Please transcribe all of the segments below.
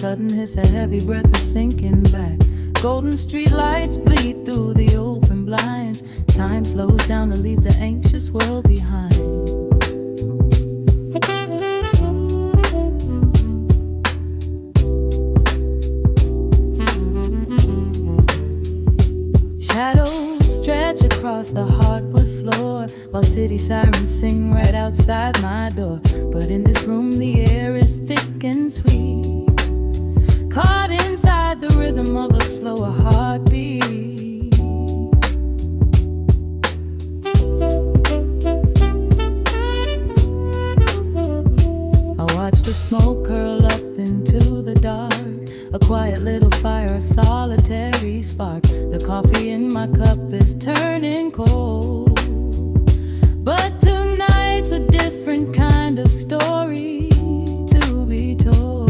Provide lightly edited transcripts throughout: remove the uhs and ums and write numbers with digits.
sudden hiss, a heavy breath is sinking back. Golden street lights bleed through the open blinds. Time slows down to leave the anxious world behind. Shadows stretch across the hardwood floor, while city sirens sing right outside my door. But in this room the air is thick and sweet, caught inside the rhythm of a slower heartbeat. I watch the smoke curl up into the dark, a quiet little fire, a solitary spark. The coffee in my cup is turning cold, but tonight's a different kind of story to be told.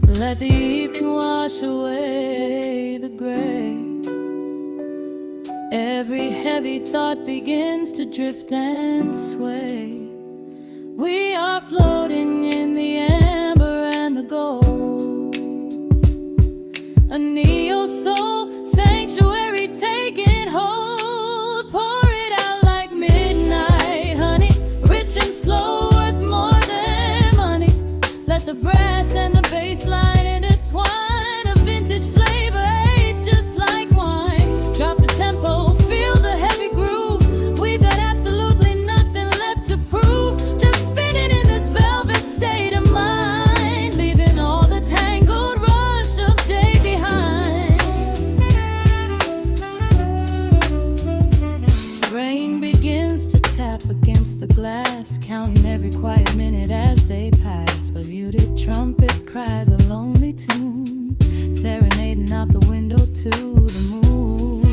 Let the evening wash away the gray. Every heavy thought begins to drift and sway. We are floating in the amber and the gold, a neo-soul sanctuary taking hold. Pour it out like midnight honey, rich and slow, worth more than money. Let the brass and the bass line intertwine, a vintage flavor aged just like wine. Drop the tempo, feel the heavy groove. We've got absolutely nothing left to prove, just spinning in this velvet state of mind, leaving all the tangled rush of day behind. Rain begins to tap against the glass, counting every quiet minute as they pass. A muted trumpet cries a lonely tune, serenading out the window to the moon.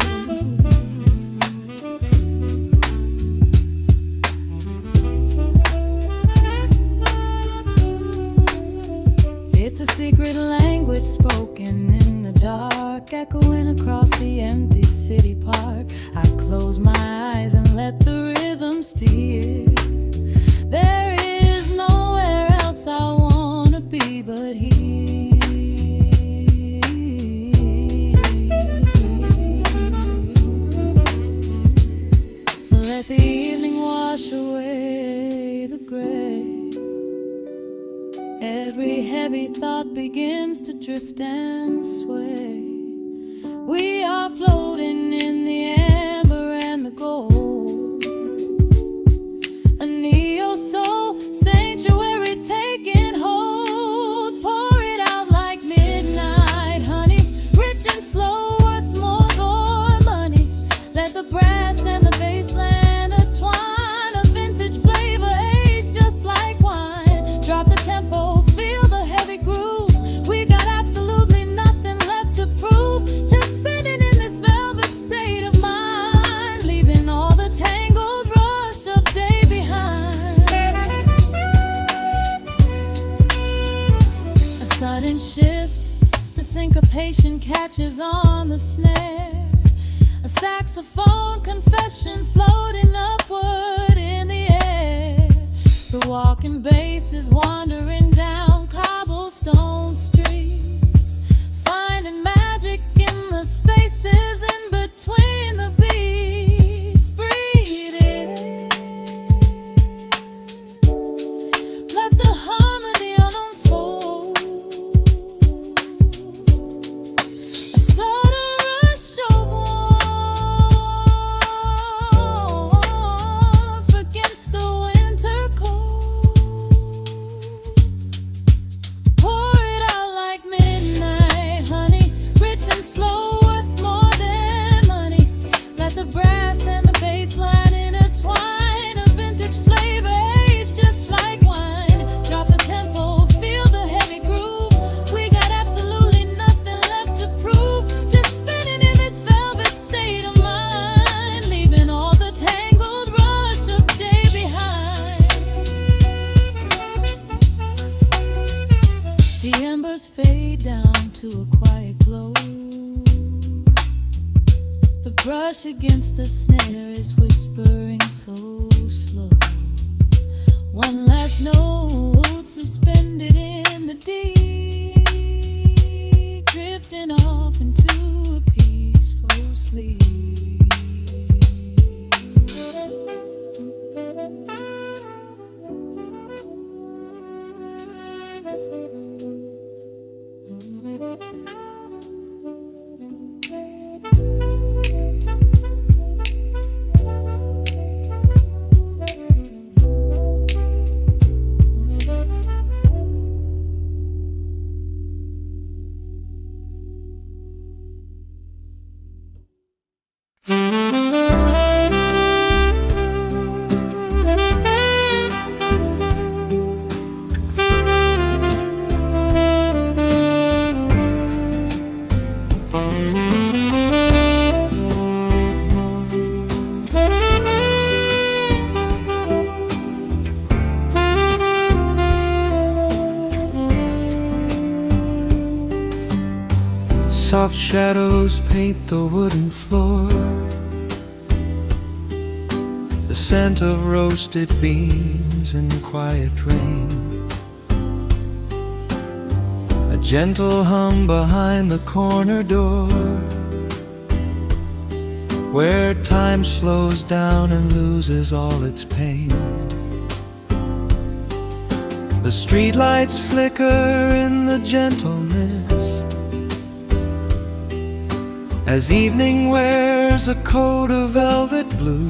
It's a secret language spoken in the dark, echoing across the empty city park. I close my eyes and let the rhythm steer. There is nowhere else I wanna be but here. Let the evening wash away the gray. Every heavy thought begins to drift and sway. We are floating in the amber and the gold, a neo-soul sanctuary taking hold. Pour it out like midnight honey, rich and slow, worth more than money. Let the brass and the bass line intertwine, a vintage flavor aged just like wine. Drop the tempo, feel the heavy groove. We got absolutely nothing left to prove, just spinning in this velvet state of mind, leaving all the tangled rush of day behind. A sudden shift, the syncopation catches on the snare, a saxophone confession floating upward in the air. The walking bass is wandering down cobblestone streets, finding magic in the spaces in between the beats. Breathe it in, let the harmony unfold. A sudden rush of warmth against the winter cold. Pour it out like midnight honey, rich and slow, worth more than money. Let the brass and the bass line intertwine, a vintage flavor aged just like wine. Drop the tempo, feel the heavy groove. We got absolutely nothing left to prove, just spinning in this velvet state of mind, leaving all the tangled rush of day behind. The embers fade down to a quiet glow. The brush against the snare is whispering so slow. One last note suspended in the deep, drifting off into a peaceful sleep. Soft shadows paint the wooden floor, the scent of roasted beans and quiet rain, a gentle hum behind the corner door, where time slows down and loses all its pain. The streetlights flicker in the gentle mist as evening wears a coat of velvet blue.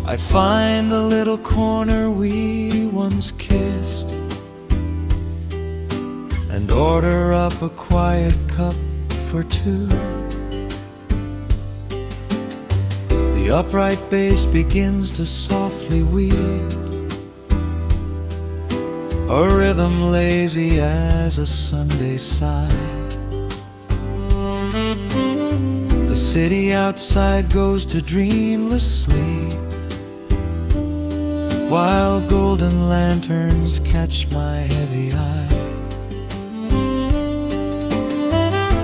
I find the little corner we once kissed and order up a quiet cup for two. The upright bass begins to softly weave, a rhythm lazy as a Sunday sigh. The city outside goes to dreamless sleep, while golden lanterns catch my heavy eye.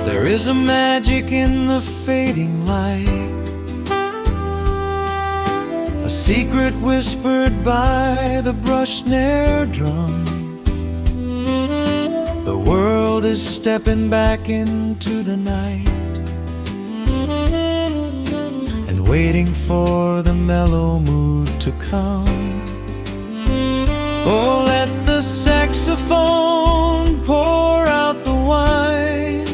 There is a magic in the fading light, a secret whispered by the brush snare drum. The world is stepping back into the night and waiting for the mellow mood to come. Oh, let the saxophone pour out the wine,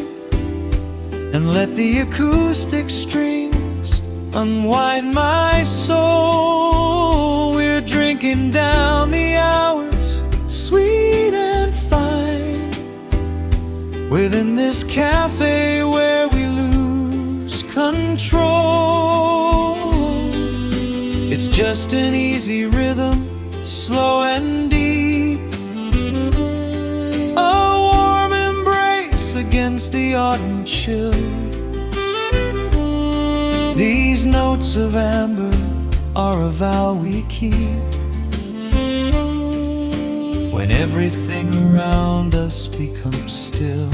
and let the acoustic strings unwind my soul. We're drinking down the hours, sweet and fine, within this cafe where we lose control. It's just an easy rhythm, slow and deep, a warm embrace against the autumn chill. These notes of amber are a vow we keep when everything around us becomes still.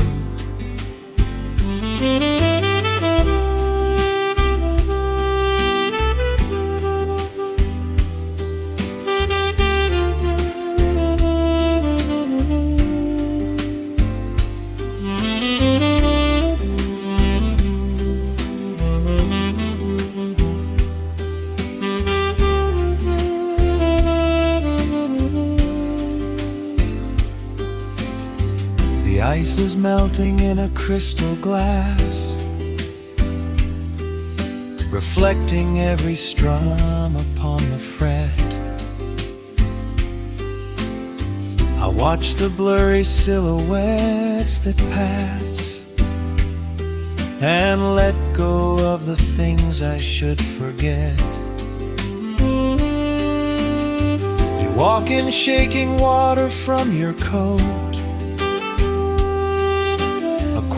The ice is melting in a crystal glass, reflecting every strum upon the fret. I watch the blurry silhouettes that pass and let go of the things I should forget. You walk in shaking water from your coat,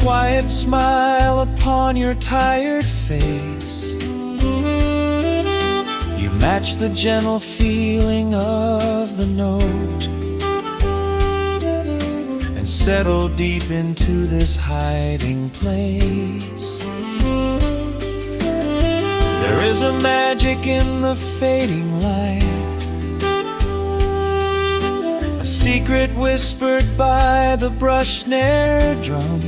quiet smile upon your tired face. You match the gentle feeling of the note and settle deep into this hiding place. There is a magic in the fading light, a secret whispered by the brush snare drum.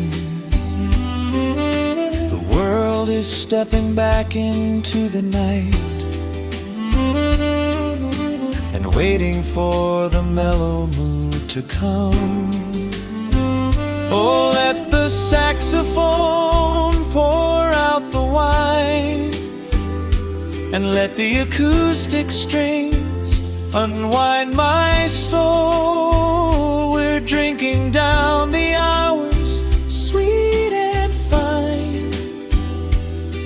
The world is stepping back into the night and waiting for the mellow mood to come. Oh, let the saxophone pour out the wine, and let the acoustic strings unwind my soul. We're drinking down the hours, sweet and fine,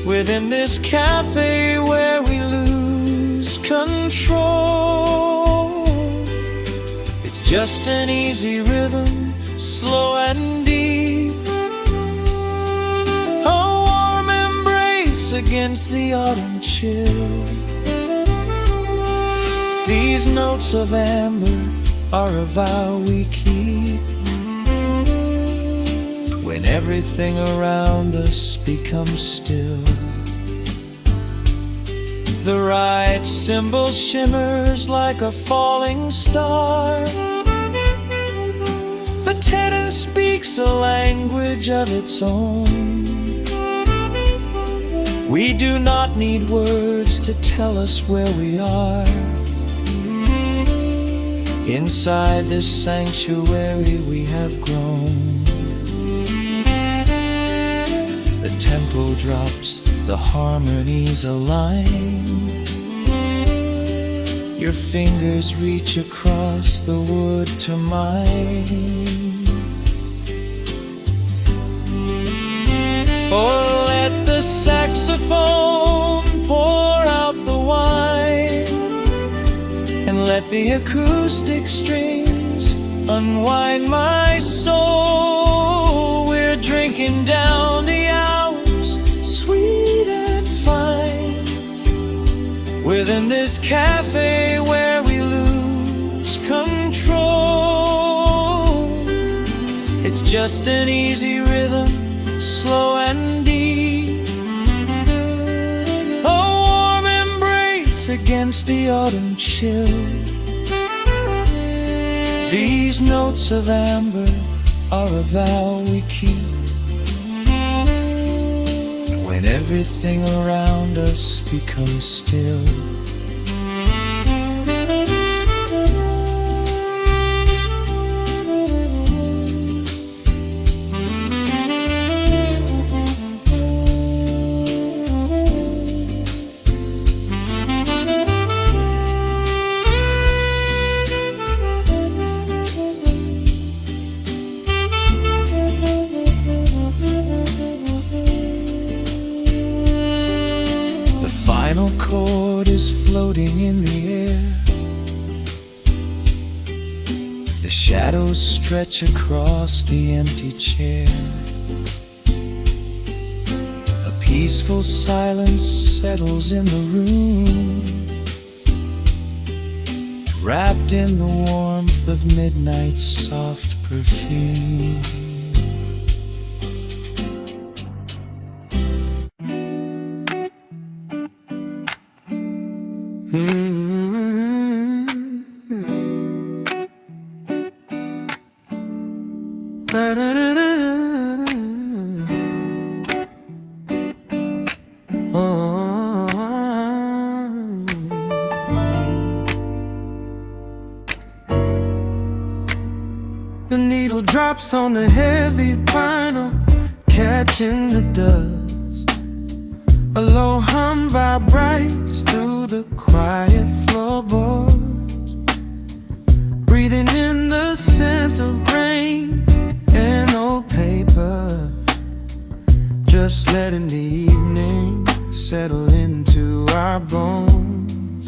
within this cafe where we lose control. It's just an easy rhythm, slow and deep, a warm embrace against the autumn chill. These notes of amber are a vow we keep when everything around us becomes still. The right cymbal shimmers like a falling star. The tenor speaks a language of its own. We do not need words to tell us where we are. Inside this sanctuary we have grown. The tempo drops, the harmonies align. Your fingers reach across the wood to mine. Oh, let the saxophone pour out the wine, and let the acoustic strings unwind my soul. We're drinking down the hours, sweet and fine, within this cafe where we lose control. It's just an easy rhythm, slow and deep, a warm embrace against the autumn chill. These notes of amber are a vow we keep when everything around us becomes still. The final chord is floating in the air. The shadows stretch across the empty chair. A peaceful silence settles in the room, wrapped in the warmth of midnight's soft perfume. The needle drops on the heavy vinyl, catching the dust. A low hum vibrates through the quiet floorboards, breathing in the scent of rain and old paper. Just letting the evening settle into our bones.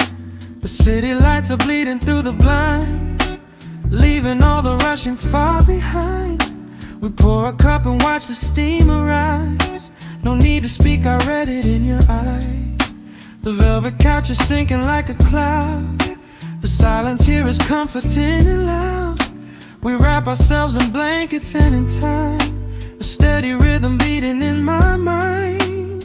The city lights are bleeding through the blinds, leaving all the rushing far behind. We pour a cup and watch the steam arise. No need to speak, I read it in your eyes. The velvet couch is sinking like a cloud. The silence here is comforting and loud. We wrap ourselves in blankets and in time, a steady rhythm beating in my mind.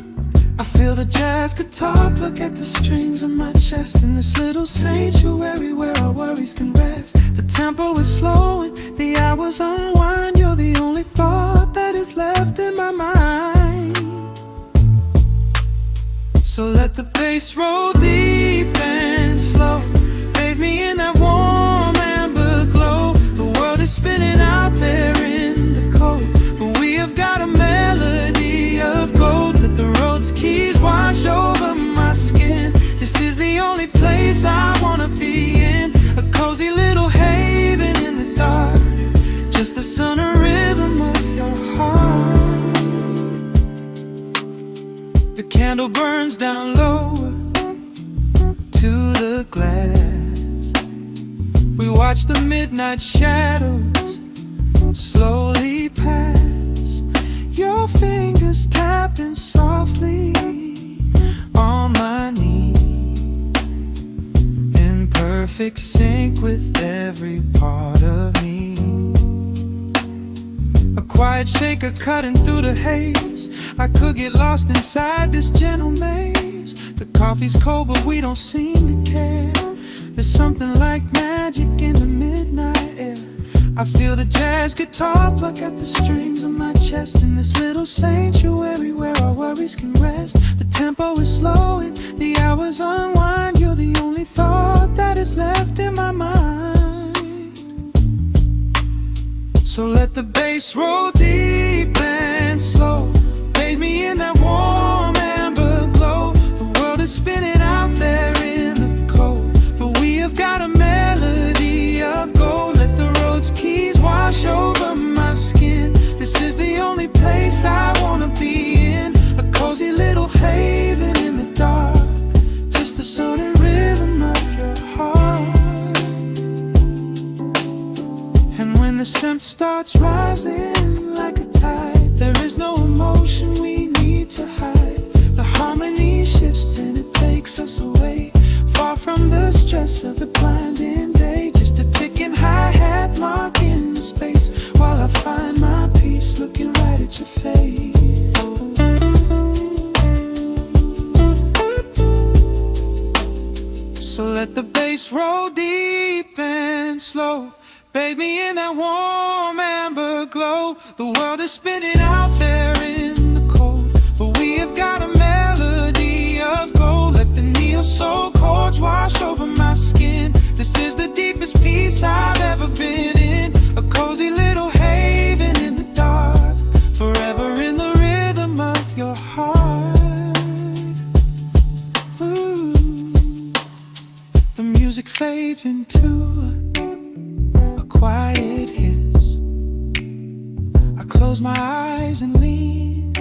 I feel the jazz guitar pluck at the strings of my chest, in this little sanctuary where our worries can rest. The tempo is slowing, the hours unwind. You're the only thought that is left in my mind. So let the bass roll deep and slow, bathe me in that warm amber glow. The world is spinning out there in the cold, but we have got a melody of gold. Let the road's keys wash over my skin. This is the only place I wanna be in, a cozy little haven in the dark, just the sun and rhythm of your heart. The candle burns down lower to the glass. We watch the midnight shadows slowly pass. Your fingers tapping softly on my knee, in perfect sync with every part of me. A quiet shaker cutting through the haze. I could get lost inside this gentle maze. The coffee's cold, but we don't seem to care. There's something like magic in the midnight air. I feel the jazz guitar pluck at the strings of my chest, in this little sanctuary where our worries can rest. The tempo is slowing, the hours unwind. You're the only thought that is left in my mind. So let the bass roll deep and slow, bathe me in that warm amber glow. The world is spinning out there in the cold, but we have got a melody of gold. Let the road's keys wash over my skin. This is the only place I wanna be in, a cozy little haven in the dark, just the soul and rhythm of your heart. And when the scent starts rising like a tide, there is no emotion we need to hide. The harmony shifts and it takes us away, far from the stress of the blinding day. Just a ticking hi-hat marking the space, while I find my peace looking right at your face. So let the bass roll deep and slow, bathe me in that warm amber glow. The world is spinning out there in the cold, but we have got a melody of gold. Let the neon soul chords wash over my skin. This is the deepest peace I've ever been in, a cozy little haven in the dark, forever in the rhythm of your heart. Ooh. The music fades into a quiet hiss. I close my eyes and lean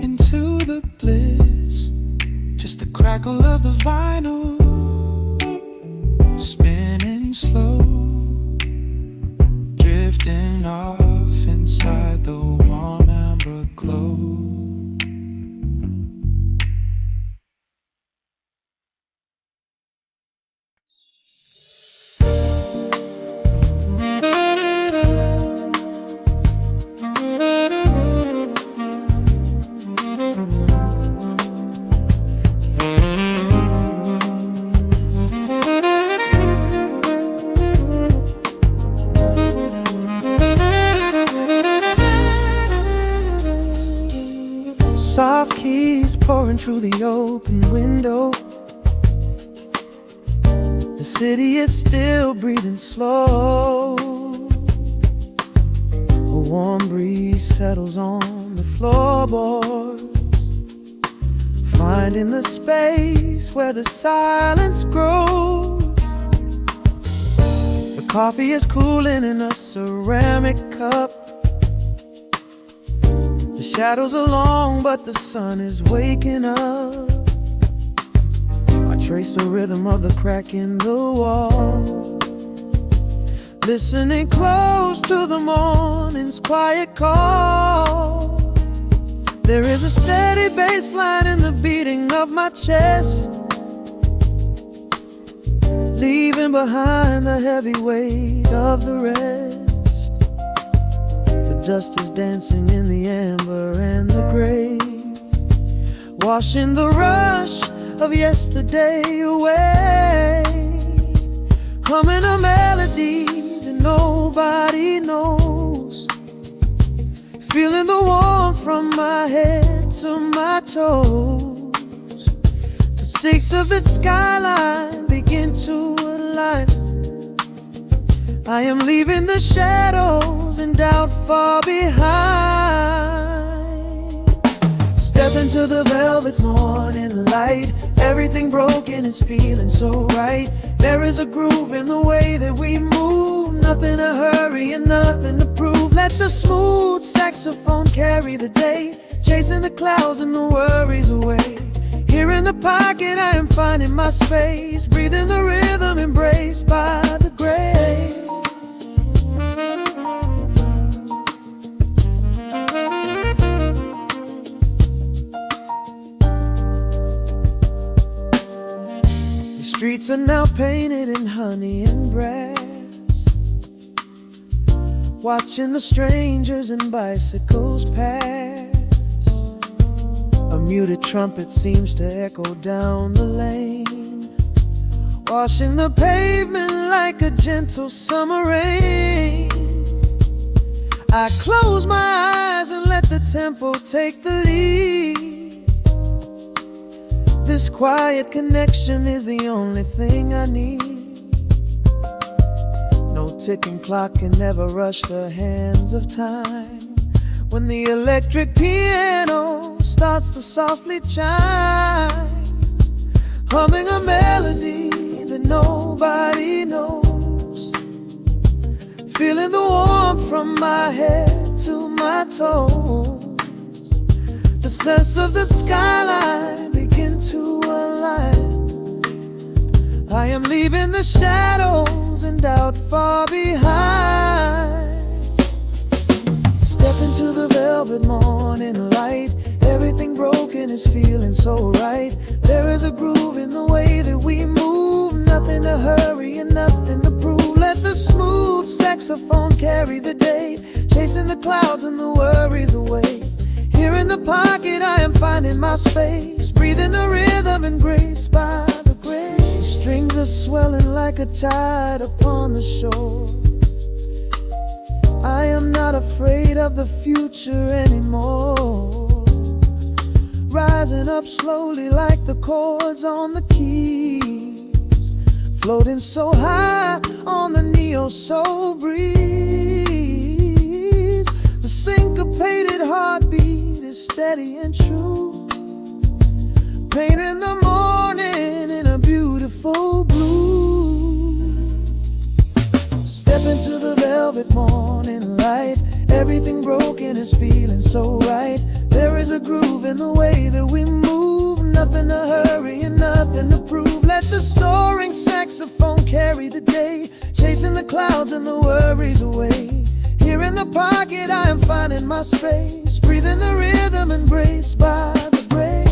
into the bliss, just the crackle of the vinyl spinning slow, drifting off inside the warm amber glow. Soft keys pouring through the open window. The city is still breathing slow. A warm breeze settles on the floorboards, finding the space where the silence grows. The coffee is cooling in a ceramic cup. The shadows are long, but the sun is waking up. I trace the rhythm of the crack in the wall, listening close to the morning's quiet call. There is a steady bass line in the beating of my chest, leaving behind the heavy weight of the rest. The dust is dancing in the amber and the gray, washing the rush of yesterday away, humming a melody that nobody knows, feeling the warmth from my head to my toes. The stakes of the skyline begin to align. I am leaving the shadows and doubt far behind. Step into the velvet morning light. Everything broken is feeling so right. There is a groove in the way that we move. Nothing to hurry and nothing to prove. Let the smooth saxophone carry the day, chasing the clouds and the worries away. Here in the pocket I am finding my space, breathing the rhythm embraced by the grace. Streets are now painted in honey and brass, watching the strangers and bicycles pass. A muted trumpet seems to echo down the lane, washing the pavement like a gentle summer rain. I close my eyes and let the tempo take the lead. This quiet connection is the only thing I need. No ticking clock can ever rush the hands of time. When the electric piano starts to softly chime, humming a melody that nobody knows, feeling the warmth from my head to my toes. The sense of the skyline begin to align. I am leaving the shadows and doubt far behind. Step into the velvet morning light. Everything broken is feeling so right. There is a groove in the way that we move. Nothing to hurry and nothing to prove. Let the smooth saxophone carry the day, chasing the clouds and the worries away. Here in the pocket I am finding my space, breathing the rhythm embraced by the grace. The strings are swelling like a tide upon the shore. I am not afraid of the future anymore. Rising up slowly like the chords on the keys, floating so high on the neo-soul breeze. The syncopated heartbeat is steady and true, painting the morning in a beautiful blue. Step into the velvet morning light. Everything broken is feeling so right. There is a groove in the way that we move. Nothing to hurry and nothing to prove. Let the soaring saxophone carry the day, chasing the clouds and the worries away. Here in the pocket I am finding my space, breathing the rhythm embraced by the grace.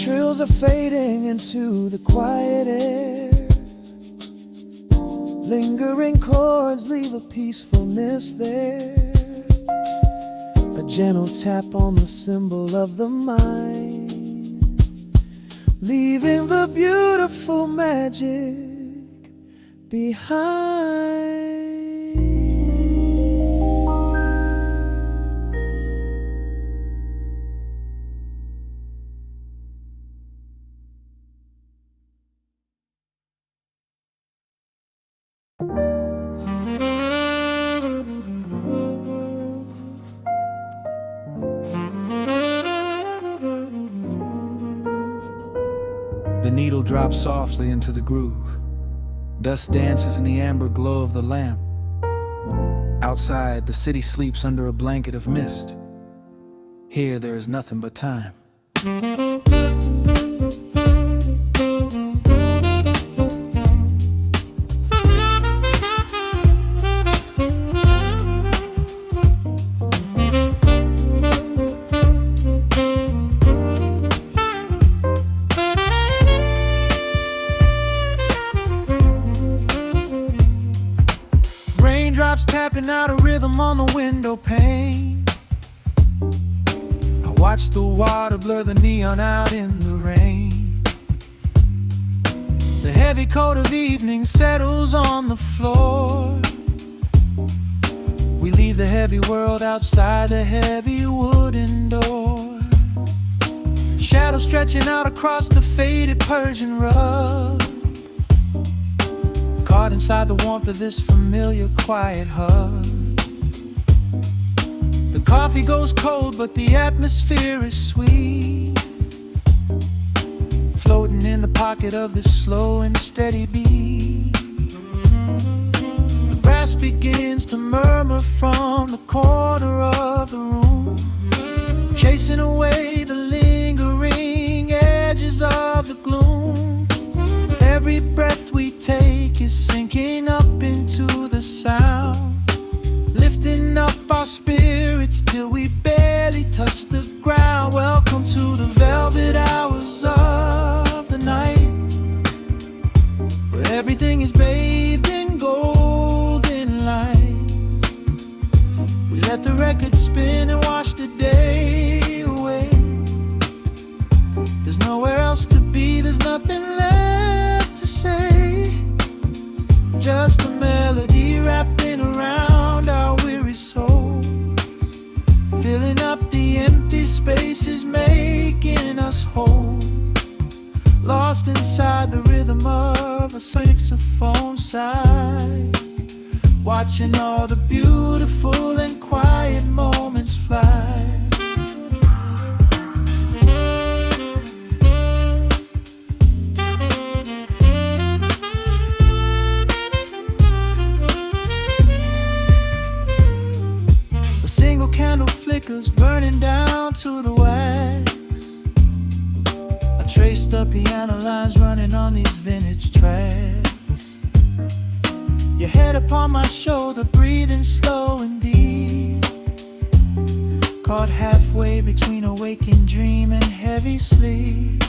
Trills are fading into the quiet air. Lingering chords leave a peacefulness there. A gentle tap on the cymbal of the mind, leaving the beautiful magic behind. The needle drops softly into the groove. Dust dances in the amber glow of the lamp. Outside, the city sleeps under a blanket of mist. Here, there is nothing but time. raindrops tapping out a rhythm on the window pane. I watch the water blur the neon out in the rain. The heavy coat of evening settles on the floor. We leave the heavy world outside the heavy wooden door. Shadows stretching out across the faded Persian rug, caught inside the warmth of this familiar quiet hug. The coffee goes cold, but the atmosphere is sweet, floating in the pocket of this slow and steady beat. The brass begins to murmur from the corner of the room, chasing away the lingering edges of the gloom. Every breath we take is sinking up into the sound, lifting up our spirits till we barely touch the ground. Welcome to the velvet hours of the night, where everything is bathed in golden light. We let the record spin and wash the day away. There's nowhere else to be, there's nothing left to say. Just a melody wrapping around our weary souls, filling up the empty spaces, making us whole. Lost inside the rhythm of a saxophone sigh, watching all the beautiful and quiet moments fly. A single candle flickers, burning down to the wax. I trace the piano lines running on these vintage tracks. Your head upon my shoulder, breathing slow and deep, caught halfway between a waking dream and heavy sleep.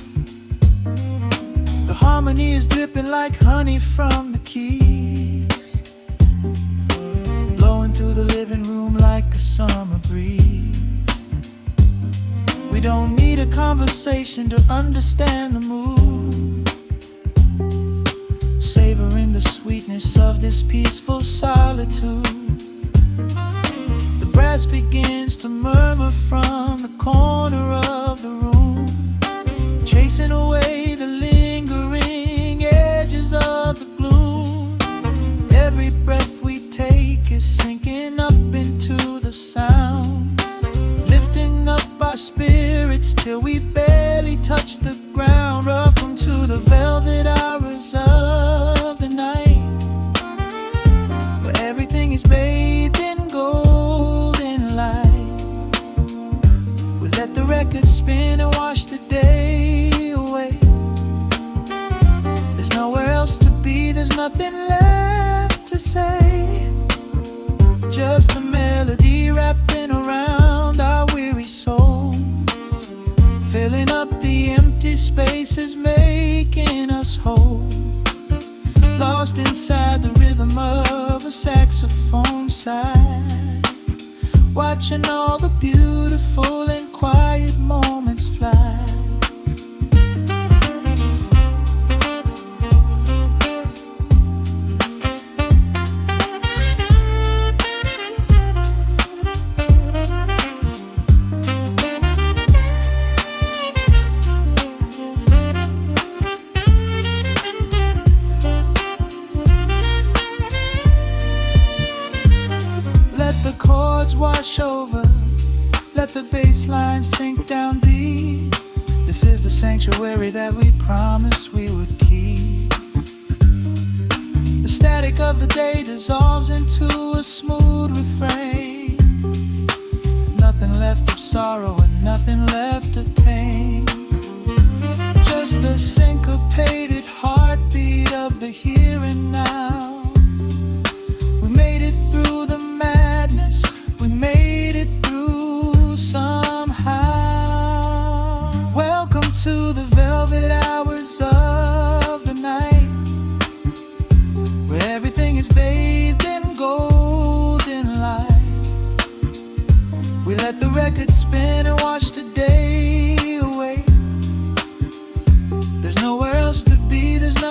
The harmony is dripping like honey from the keys, blowing through the living room like a summer breeze. We don't need a conversation to understand the mood, savoring the sweetness of this peaceful solitude. The brass begins to murmur from the corner of the room, chasing away the lingering edges of the gloom. Every breath we take is sinking up into the sound, lifting up our spirits till we barely touch the ground. Welcome to the velvet hours of the night, where everything is bathed in golden light. We let the record spin and wash the day away. There's nowhere else to be, there's nothing left to say. Just a melody wrapping around our weary souls, filling up the empty spaces, making us whole. Lost inside the rhythm of a saxophone sigh, watching all the beautiful and quiet moments fly. The chords wash over, let the bass line sink down deep. This is the sanctuary that we promised we would keep. The static of the day dissolves into a smooth refrain. Nothing left of sorrow and nothing left of pain, just the syncopated heartbeat of the here and now. We made it through the madness, we made it through somehow. Welcome to the velvet hours of the night, where everything is bathed in gold.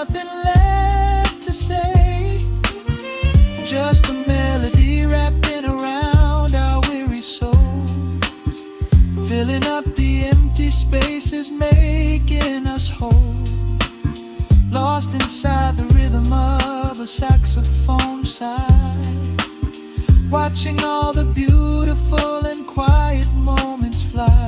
nothing left to say, just a melody wrapping around our weary souls, filling up the empty spaces, making us whole, lost inside the rhythm of a saxophone sigh, watching all the beautiful and quiet moments fly.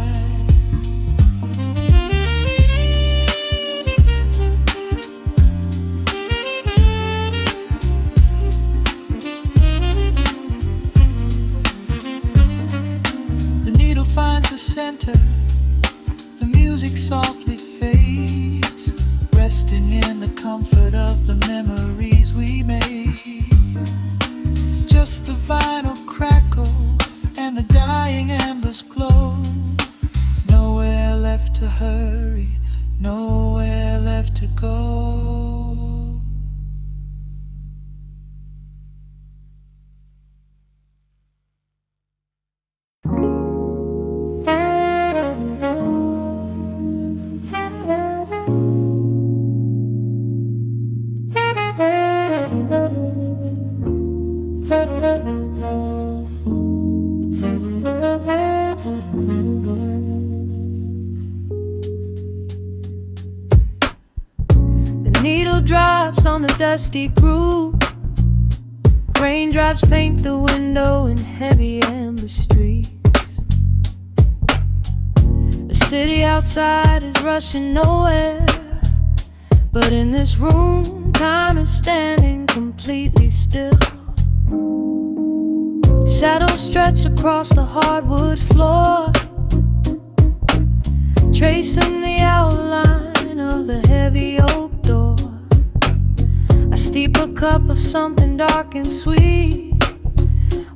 Finds the center, the music softly fades, resting in the comfort of the memories we made. Just the vinyl crackle and the dying embers glow. Nowhere left to hurry, nowhere left to go. Needle drops on the dusty groove. Raindrops paint the window in heavy amber streets. The city outside is rushing nowhere, but in this room, time is standing completely still. Shadows stretch across the hardwood floor, tracing the outline of the heavy oak door. I steep a cup of something dark and sweet,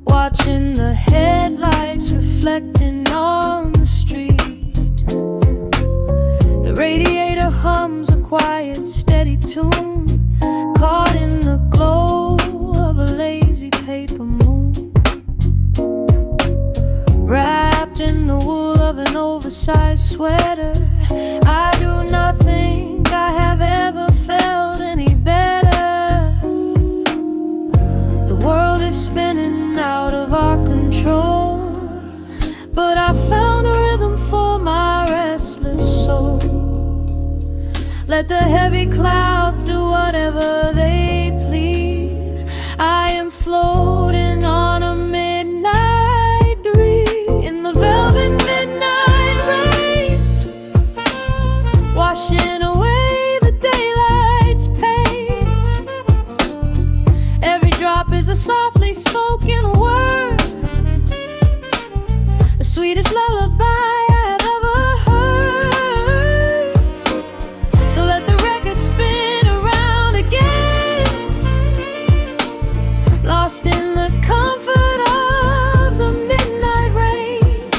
watching the headlights reflecting on the street. The radiator hums a quiet, steady tune, caught in the glow of a lazy paper moon, wrapped in the wool of an oversized sweater. I do not think I have ever felt any better. The world is spinning out of our control, but I found a rhythm for my restless soul. Let the heavy clouds do whatever they please. I am floating on a midnight breeze in the velvet midnight rain, washing away the daylight's pain. Every drop is a softly spoken word, the sweetest lullaby I have ever heard. So let the record spin around again, lost in the comfort of the midnight rain.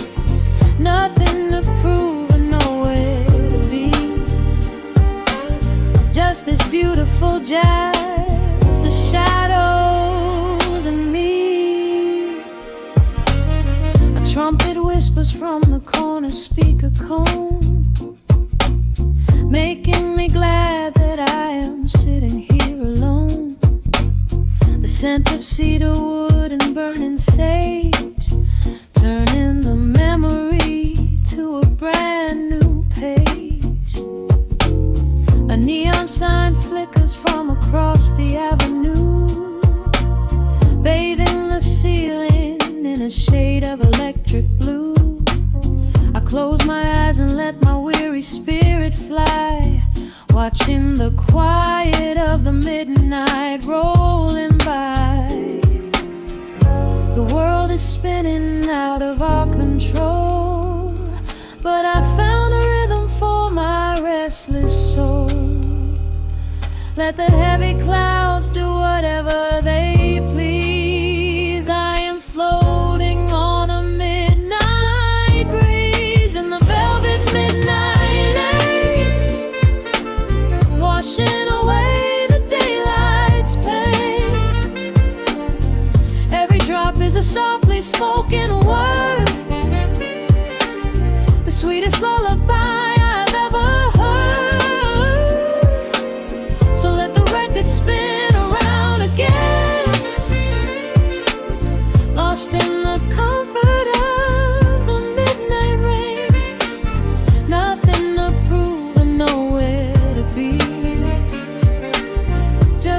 Nothing to prove and nowhere to be, just this beautiful jazz, the shadows and me. A trumpet whispers from the corner speaker cone, making me glad that I am sitting here alone. The scent of cedar wood and burning sage, turning the memory to a brand new page. A neon sign flickers from across the avenue, bathing the ceiling in a shade of electric blue. I close my eyes and let my weary spirit fly, watching the quiet of the midnight rolling by. The world is spinning out of our control, but I found a rhythm for my restless soul. Let the heavy clouds do whatever they please. I am floating on a midnight breeze in the velvet midnight lane, washing away the daylight's pain. Every drop is a softly spoken word, the sweetest lullaby I've ever heard. So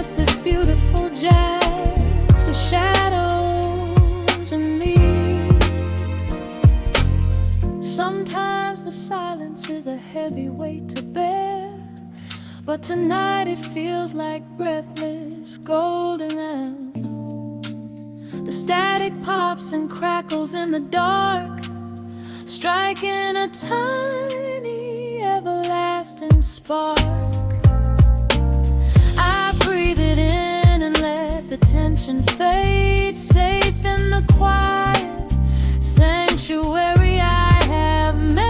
just this beautiful jazz, the shadows and me. Sometimes the silence is a heavy weight to bear, but tonight it feels like breathless golden round. The static pops and crackles in the dark, striking a tiny everlasting spark. I breathe it in and let the tension fade, safe in the quiet sanctuary I have made.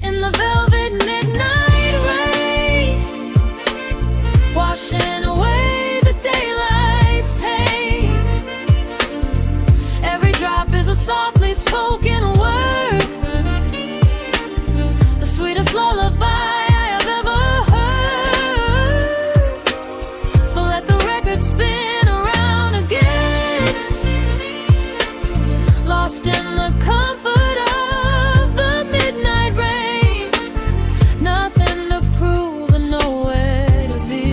In the velvet midnight rain, washing away the daylight's pain. Every drop is a softly spoken word, the sweetest lullaby I have ever heard. So let the record spin around again, lost in the comfort of the midnight rain. Nothing to prove and nowhere to be,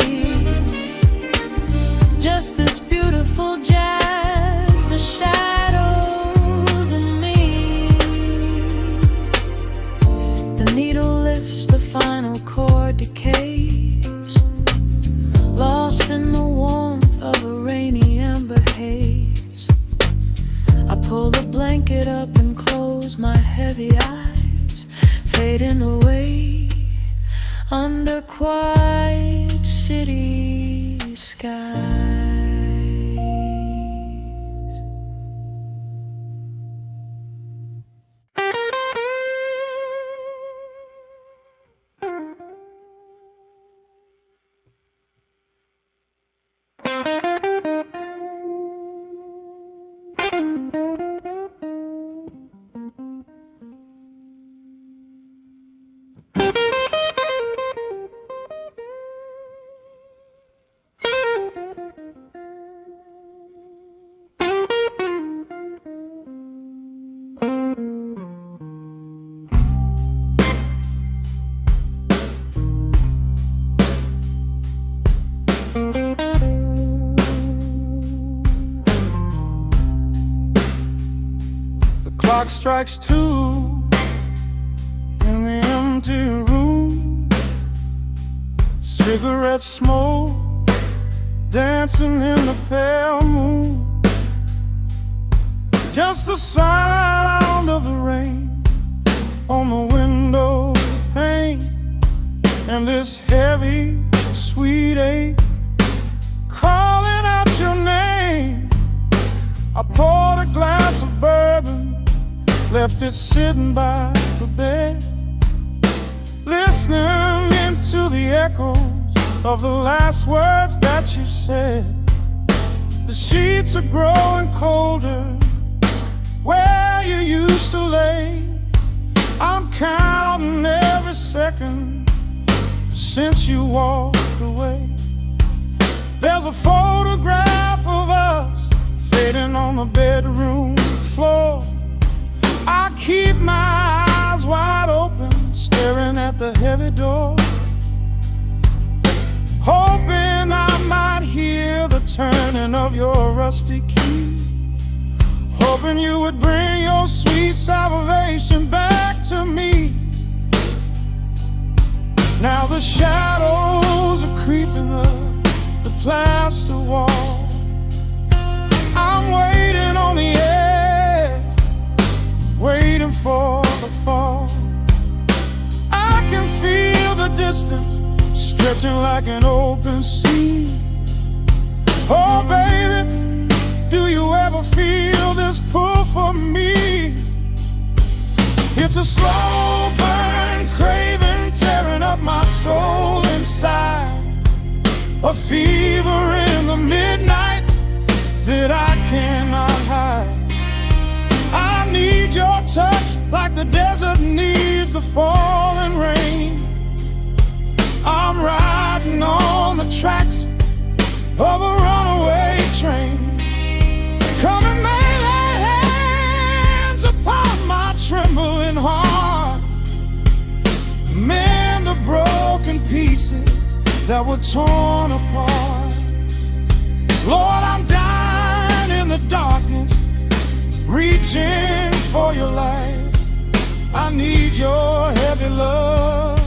just this beautiful jazz, the shadows and me. The needle lifts, the final chord decays, lost in the warmth of a rainy amber haze. I pull the blanket up and close my heavy eyes, fading away under quiet city skies. The clock strikes 2 in the empty room. Cigarette smoke dancing in the pale moon. Just the sound of the rain on the window pane, and this heavy, sweet ache calling out your name. I poured a glass of bourbon, left it sitting by the bed, listening into the echoes of the last words that you said. The sheets are growing colder where you used to lay. I'm counting every second since you walked away. There's a photograph of us fading on the bedroom floor. I keep my eyes wide open, staring at the heavy door, hoping I might hear the turning of your rusty key, hoping you would bring your sweet salvation back to me. Now the shadows are creeping up the plaster wall. I'm waiting on the edge, waiting for the fall. I can feel the distance stretching like an open sea. Oh baby, do you ever feel this pull for me? It's a slow burn craving tearing up my soul inside, a fever in the midnight that I cannot hide. I need your touch like the desert needs the falling rain. I'm riding on the tracks of a runaway train. Come and lay hands upon my trembling heart, mend a broken pieces that were torn apart. Lord, I'm dying in the darkness, reaching for your light. I need your heavy love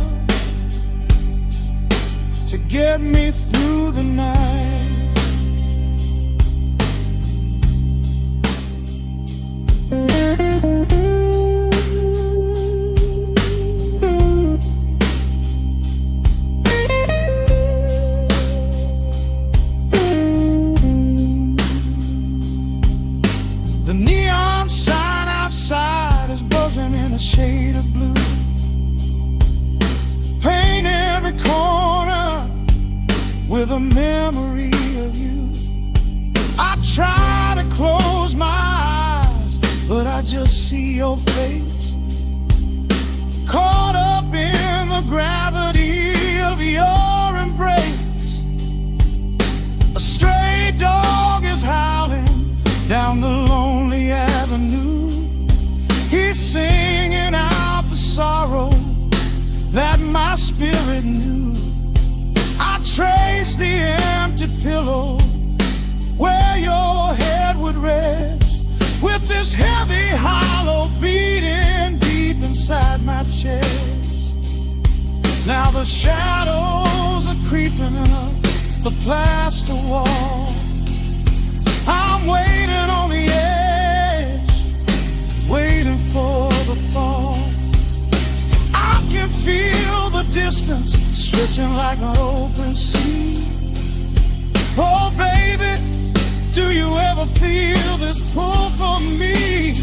to get me through the night. The neon sign outside is buzzing in a shade of blue. Paint every corner with a memory of you. I try to close my eyes, but I just see your face, caught up in the gravity of your embrace. A stray dog is howling down the lonely avenue. He's singing out the sorrow that my spirit knew. I trace the empty pillow where your head would rest, with this heavy hollow beating deep inside my chest. Now the shadows are creeping up the plaster wall. I'm waiting on the edge, waiting for the fall. I can feel the distance stretching like an open sea. Oh baby, do you ever feel this pull for me?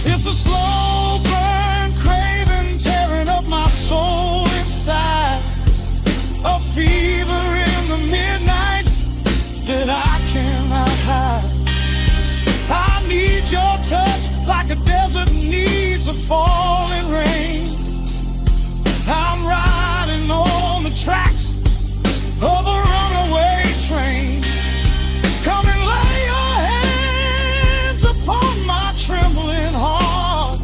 It's a slow burn craving tearing up my soul inside, a fever in the midnight that I cannot hide. I need your touch like a desert needs a falling rain. I'm riding on the tracks of a runaway train. Come and lay your hands upon my trembling heart.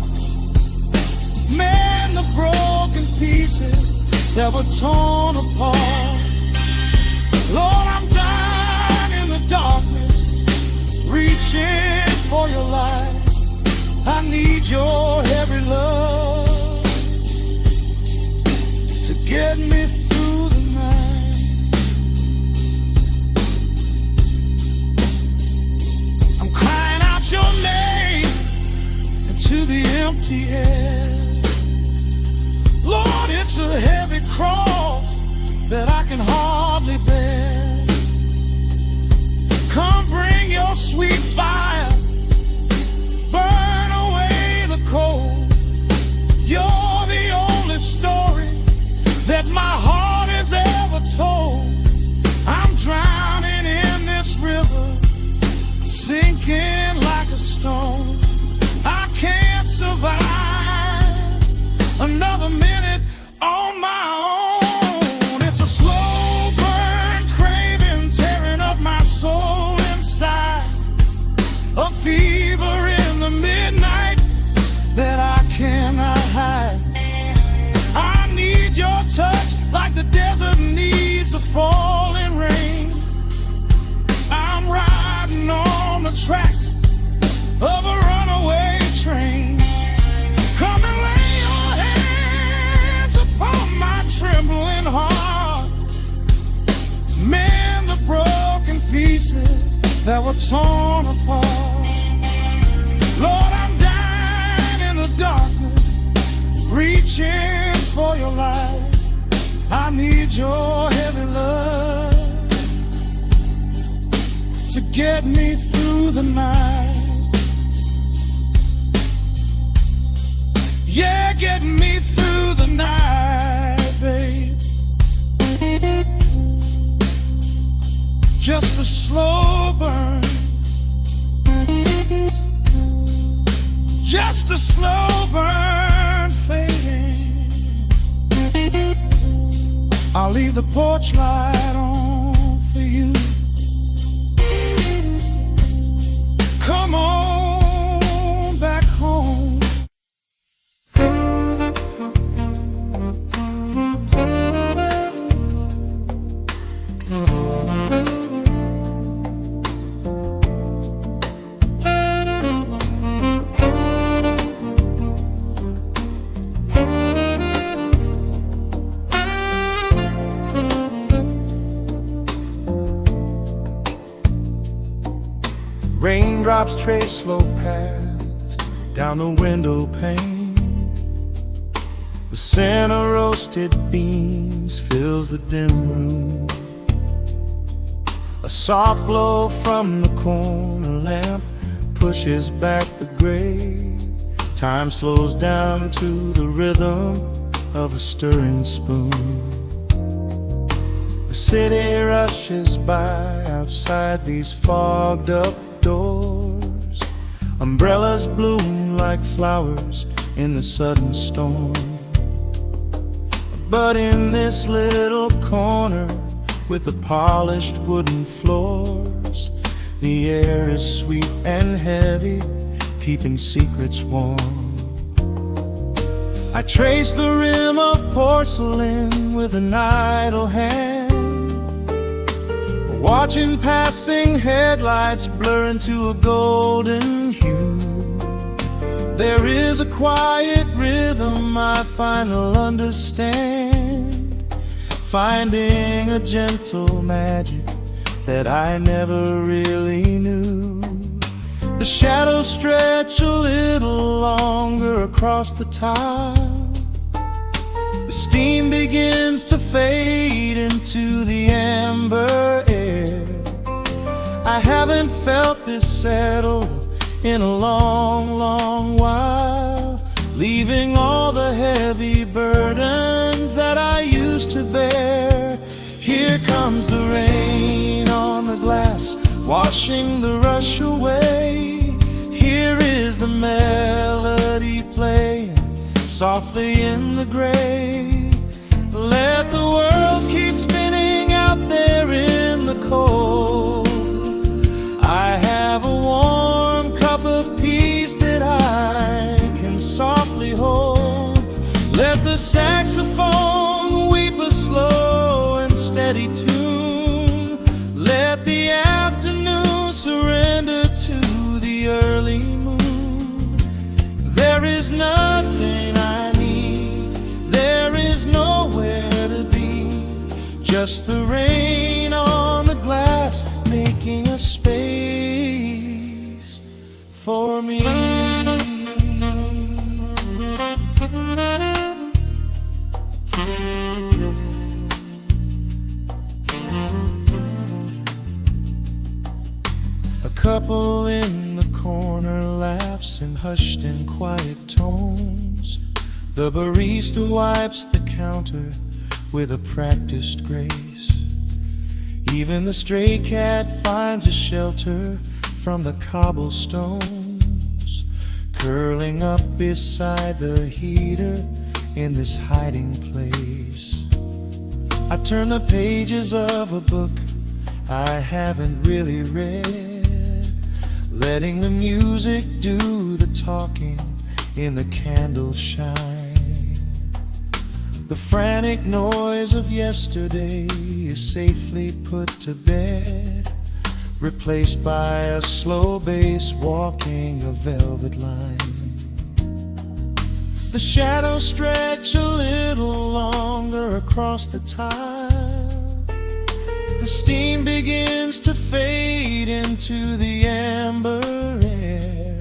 Mend the broken pieces that were torn apart. Lord, I'm dying in the darkness, reaching for your light. I need your heavy love to get me through the night. I'm crying out your name into the empty air. Lord, it's a heavy cross that I can hardly bear. Come bring your sweet fire, burn away the cold. You're the only story that my heart has ever told. I'm drowning in this river, sinking like a stone. I can't survive another minute on my own. It's a slow burn craving tearing up my soul inside, a fever in the midnight that I cannot hide. I need your touch like the desert needs the falling rain. I'm riding on the tracks of a runaway train. Come and lay your hands upon my trembling heart. Mend the broken pieces that were torn apart. Lord, I'm dying in the darkness, reaching for your light. I need your heavy love to get me through the night. Yeah, get me through the night, babe. Just a slow burn, just a slow burn fading. I'll leave the porch light on for you. Come on back home. raindrops trace slow paths down the window pane. The scent of roasted beans fills the dim room. A soft glow from the corner lamp pushes back the gray. Time slows down to the rhythm of a stirring spoon. The city rushes by outside these fogged up doors. Umbrellas bloom like flowers in the sudden storm. But in this little corner with the polished wooden floors, the air is sweet and heavy, keeping secrets warm. I trace the rim of porcelain with an idle hand, watching passing headlights blur into a golden hue. There is a quiet rhythm I finally understand, finding a gentle magic that I never really knew. The shadows stretch a little longer across the tile. The steam begins to fade into the amber air. I haven't felt this settled in a long, long while, leaving all the heavy burdens that I used to bear. Here comes the rain on the glass, washing the rush away. Here is the melody playing softly in the gray. Let the world keep spinning out there in the cold. I have a warm cup of peace that I can softly hold. Let the saxophone weep a slow and steady tune. Let the afternoon surrender to the early moon. There is nothing I need, there is nowhere to be, just the rain on the glass making a space for me. A couple in the corner laughs in hushed and quiet tones. The barista wipes the counter with a practiced grace. Even the stray cat finds a shelter from the cobblestones, curling up beside the heater in this hiding place. I turn the pages of a book I haven't really read, letting the music do the talking in the candle shine. The frantic noise of yesterday is safely put to bed, replaced by a slow bass walking a velvet line. The shadows stretch a little longer across the tile. The steam begins to fade into the amber air.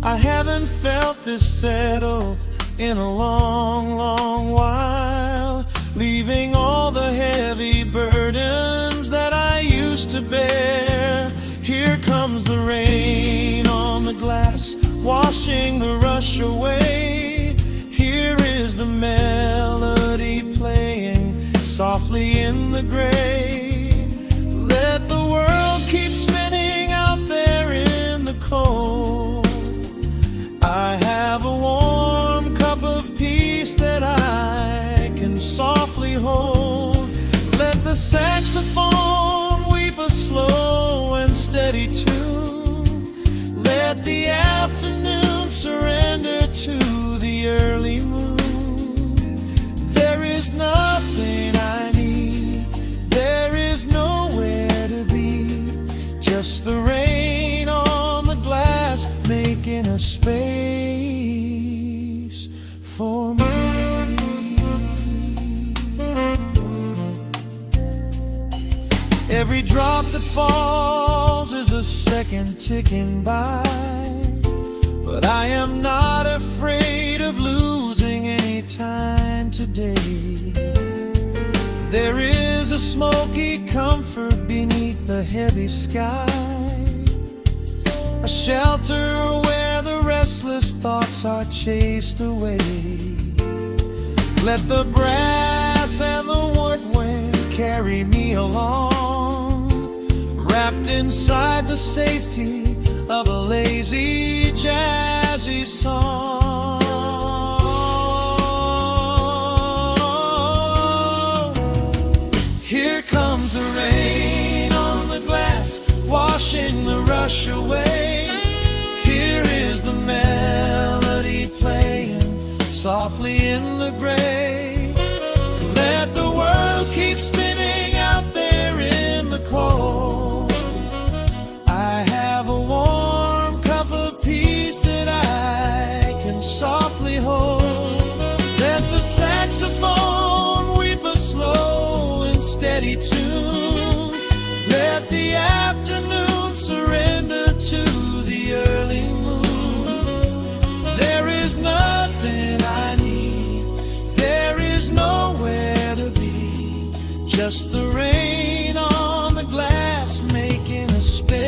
I haven't felt this settle in a long, long while, leaving all the heavy burdens that I used to bear. Here comes the rain on the glass, washing the rush away. Here is the melody playing softly in the gray. Let the world keep spinning out there in the cold. I have a warm cup of peace that I can softly hold. Let the saxophone weep a slow and steady tune. Let the afternoon surrender to the early moon. There is nothing I need, there is nowhere to be, just the rain on the glass making a space for me. Every drop that falls is a second ticking by, but I am not afraid of losing any time today. There is a smoky comfort beneath the heavy sky, a shelter where the restless thoughts are chased away. Let the brass and the woodwind carry me along, wrapped inside the safety of a lazy, jazzy song. Here comes the rain on the glass, washing the rush away. Here is the melody playing softly in the gray. Let the world keep spinning out there in the cold. I have a warm cup of peace that I can softly hold. Let the saxophone weep a slow and steady tune. Let the afternoon surrender to the early moon. There is nothing I need, there is nowhere to be, just the rain on the glass making a space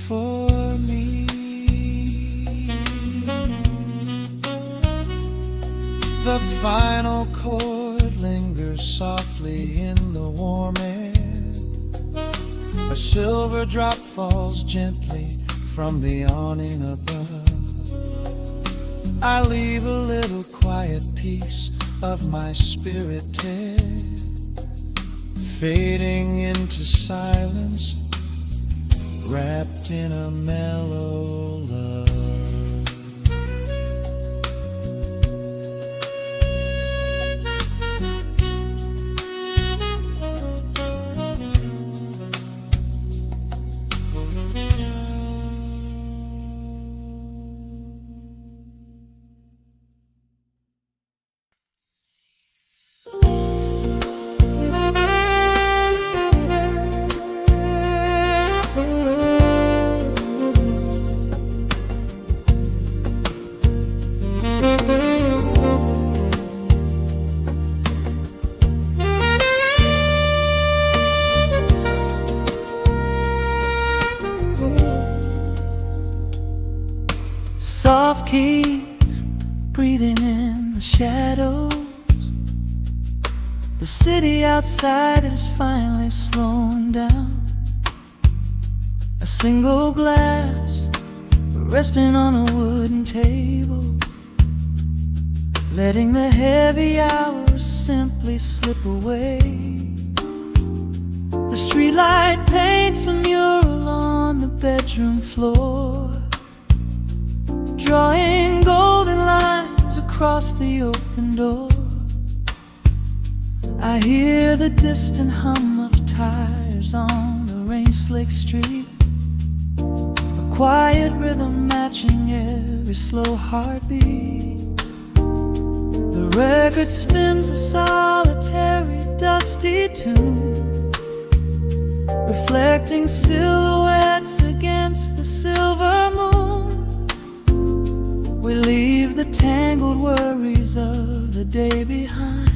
for me. The final chord lingers softly in the warm air. A silver drop falls gently from the awning above. I leave a little quiet piece of my spirit tear, fading into silence, wrapped in a mellow love. Soft keys breathing in the shadows. The city outside is finally slowing down. A single glass resting on a wooden table, letting the heavy hours simply slip away. The streetlight paints a mural on the bedroom floor, drawing golden lines across the open door. I hear the distant hum of tires on the rain-slicked street, a quiet rhythm matching every slow heartbeat. The record spins a solitary, dusty tune, reflecting silhouettes against the silver moon. We leave the tangled worries of the day behind,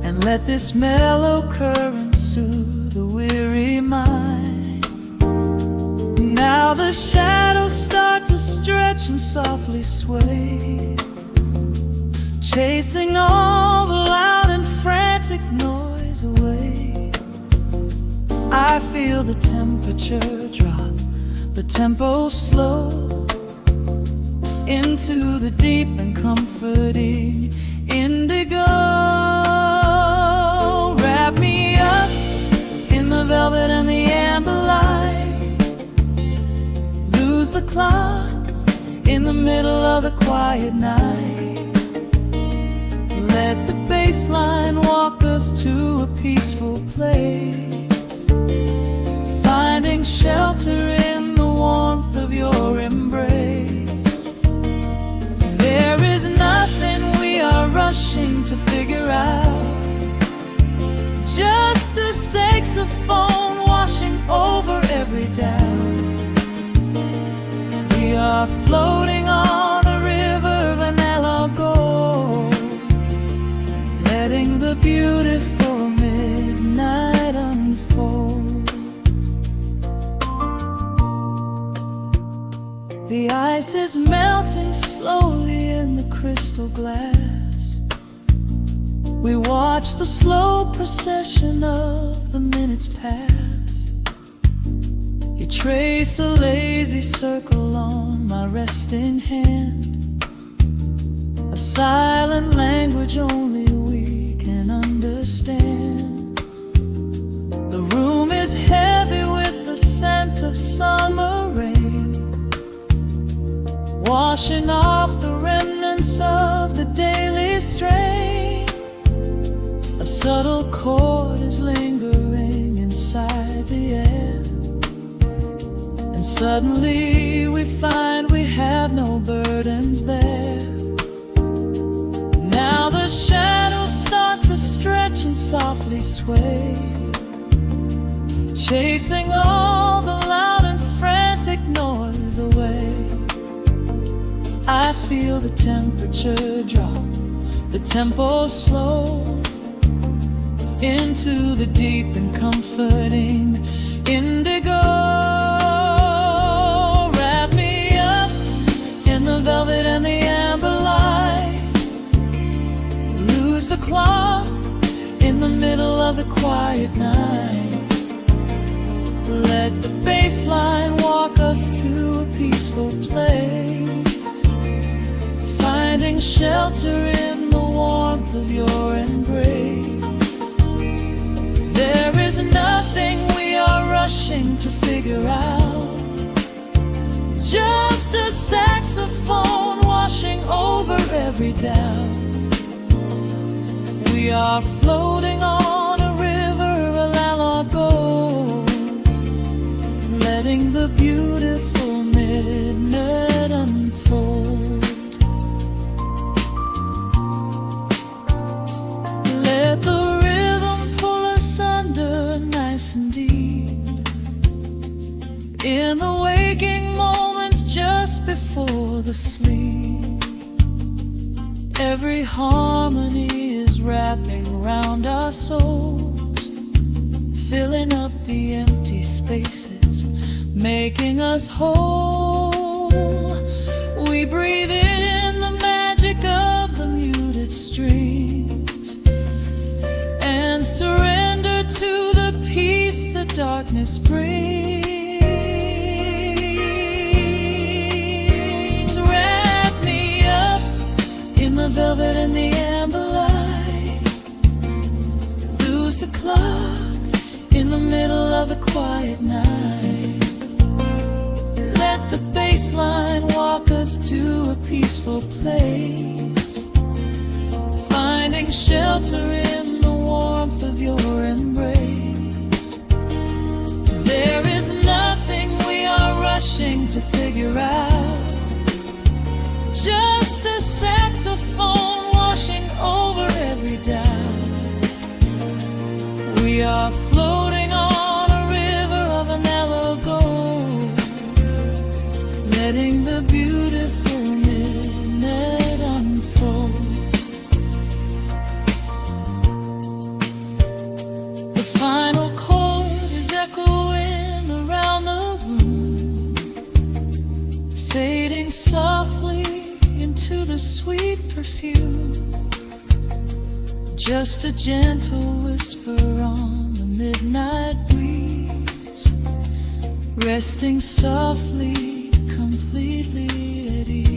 and let this mellow current soothe the weary mind. Now the shadows start to stretch and softly sway, chasing all the loud and frantic noise away. I feel the temperature drop, the tempo slow, into the deep and comforting indigo. Wrap me up in the velvet and the amber light, lose the clock in the middle of the quiet night. Let the bass line walk us to a peaceful place, finding shelter in the warmth of your embrace. There is nothing we are rushing to figure out, just a saxophone saxophone washing over every doubt. We are floating on a river of vanilla gold, letting the beautiful midnight unfold. The ice is melting slowly in the crystal glass. We watch the slow procession of the minutes pass. You trace a lazy circle on my resting hand, a silent language only we can understand. The room is heavy with the scent of summer rain, washing off the remnants of the daily strain. A subtle chord is lingering inside the air, and suddenly we find we have no burdens there. Now the shadows start to stretch and softly sway, chasing all the loud and frantic noise away. I feel the temperature drop, the tempo slow, into the deep and comforting indigo. Wrap me up in the velvet and the amber light. Lose the clock in the middle of the quiet night. Let the bass line walk us to a peaceful place, finding shelter in the warmth of your embrace. There is nothing we are rushing to figure out, just a saxophone washing over every doubt. We are floating on a river of la gold, letting the beautiful midnight unfold. Let the nice and deep in the waking moments just before the sleep. Every harmony is wrapping around our souls, filling up the empty spaces, making us whole. We breathe in the magic of the muted strings and surrender to the peace the darkness brings. Wrap me up in the velvet and the amber light. Lose the clock in the middle of the quiet night. Let the bass line walk us to a peaceful place, finding shelter in the warmth of your embrace. There is nothing we are rushing to figure out, just a saxophone washing over every doubt. We are floating on a river of vanilla gold, letting the beautiful midnight unfold. The final chord is echoing around the room, fading softly into the sweet perfume. Just a gentle whisper on the midnight breeze, resting softly, completely at ease.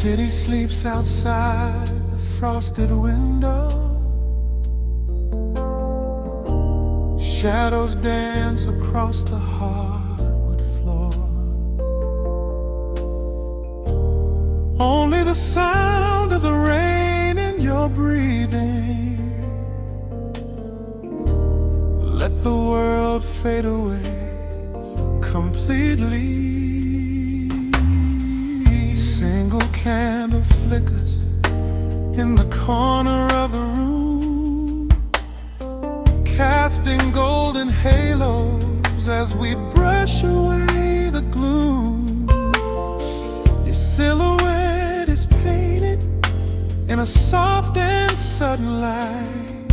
city sleeps outside the frosted window. Shadows dance across the hardwood floor. Only the sound of the rain in your breathing. Let the world fade away completely. Single candle flickers in the corner of the room, casting golden halos as we brush away the gloom. Your silhouette is painted in a soft and sudden light,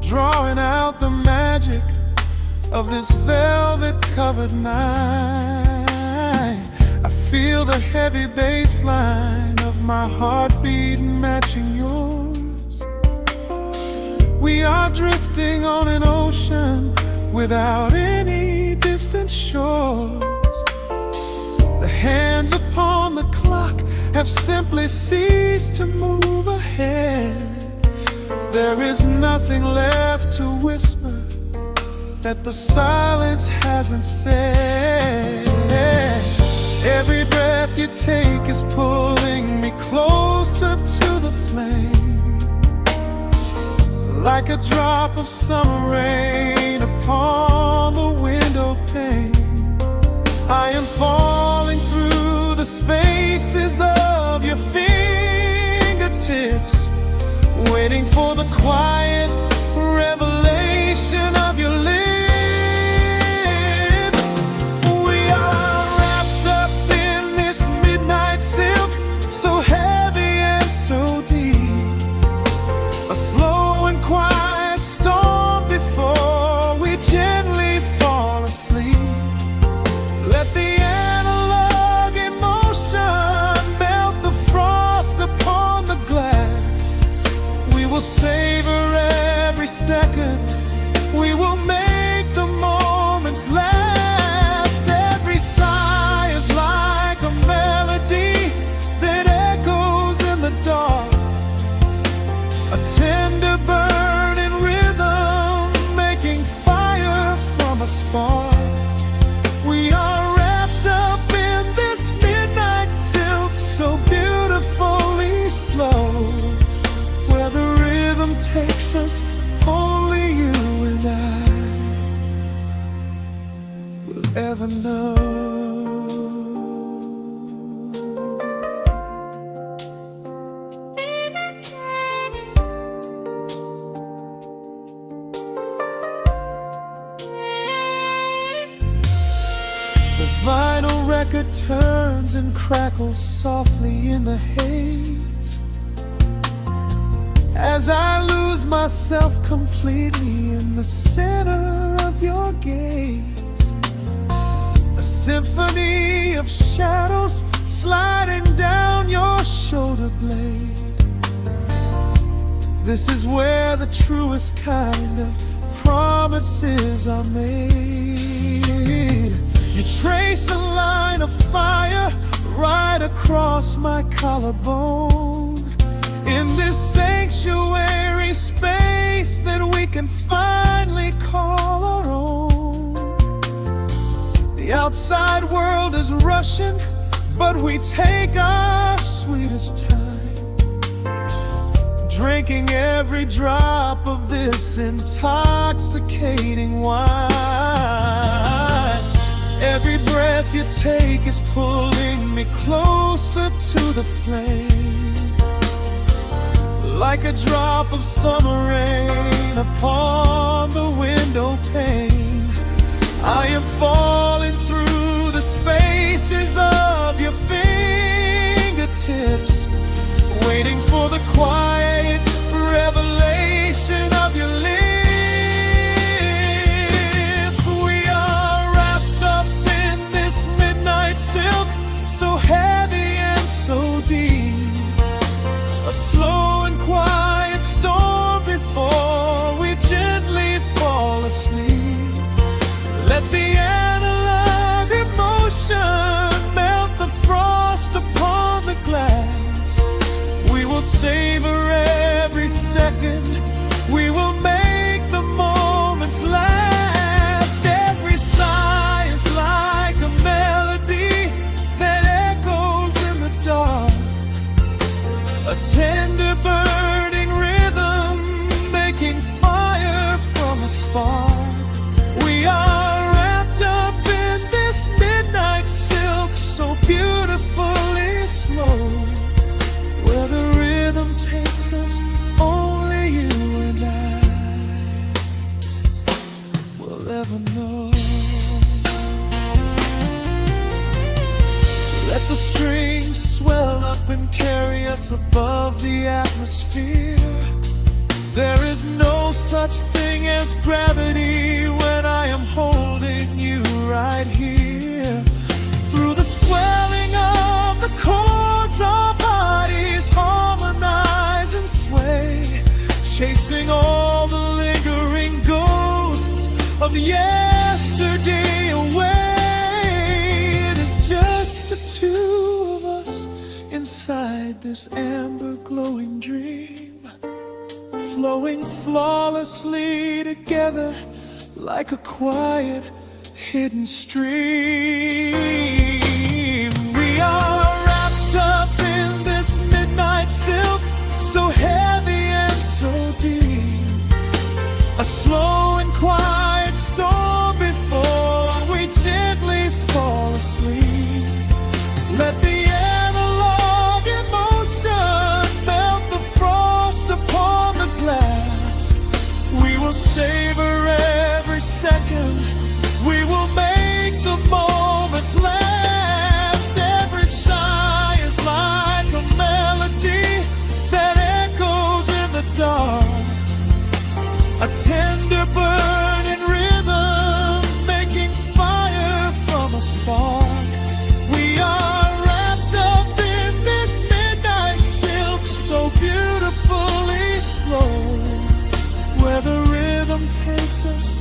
drawing out the magic of this velvet-covered night. I feel the heavy bass line of my heartbeat matching yours. We are drifting on an ocean without any distant shores. The hands upon the clock have simply ceased to move ahead. There is nothing left to whisper that the silence hasn't said. Every breath you take is pulling me closer to the flame, like a drop of summer rain upon the window pane. I am falling through the spaces of your fingertips, waiting for the quiet revelation of your lips. We are wrapped up in this midnight silk, so heavy and so deep. A slow and quiet storm before we gently fall asleep. Let the analog emotion melt the frost upon the glass. We will savor every second, we will make the moments last. Every sigh is like a melody that echoes in the dark, a tender burning rhythm making fire from a spark. We are wrapped up in this midnight silk, so beautifully slow, where the rhythm takes us, only you and I will ever know. The vinyl record turns and crackles softly in the haze as I lose myself completely in the center of your gaze. A symphony of shadows sliding down your shoulder blade. This is where the truest kind of promises are made. You trace a line of fire right across my collarbone, in this sanctuary space that we can finally call our own. The outside world is rushing, but we take our sweetest time, drinking every drop of this intoxicating wine. Every breath you take is pulling me closer to the flame, like a drop of summer rain upon the window pane. I am falling through the spaces of your fingertips, waiting for the quiet revelation of your lips. We are wrapped up in this midnight silk, so heavy and so deep. A slow and quiet storm before we gently fall asleep. Let the analog emotion melt the frost upon takes us, only you and I will ever know. Let the strings swell up and carry us above the atmosphere. There is no such thing as gravity when I am holding you right here. Through the swelling of the chords, our bodies harmonize and sway, chasing all the lingering ghosts of yesterday away. It is just the two of us inside this amber glowing dream, flowing flawlessly together like a quiet hidden stream. We are wrapped up in this midnight silk, so heavy and so deep, a slow and quiet storm before we gently fall asleep. Let the analog emotion melt the frost upon the glass. We will savor every second, we will make the moments last. Every sigh is like a melody that echoes in the dark, a tender burning rhythm making fire from a spark. We are wrapped up in this midnight silk, so beautifully slow, where the rhythm takes us,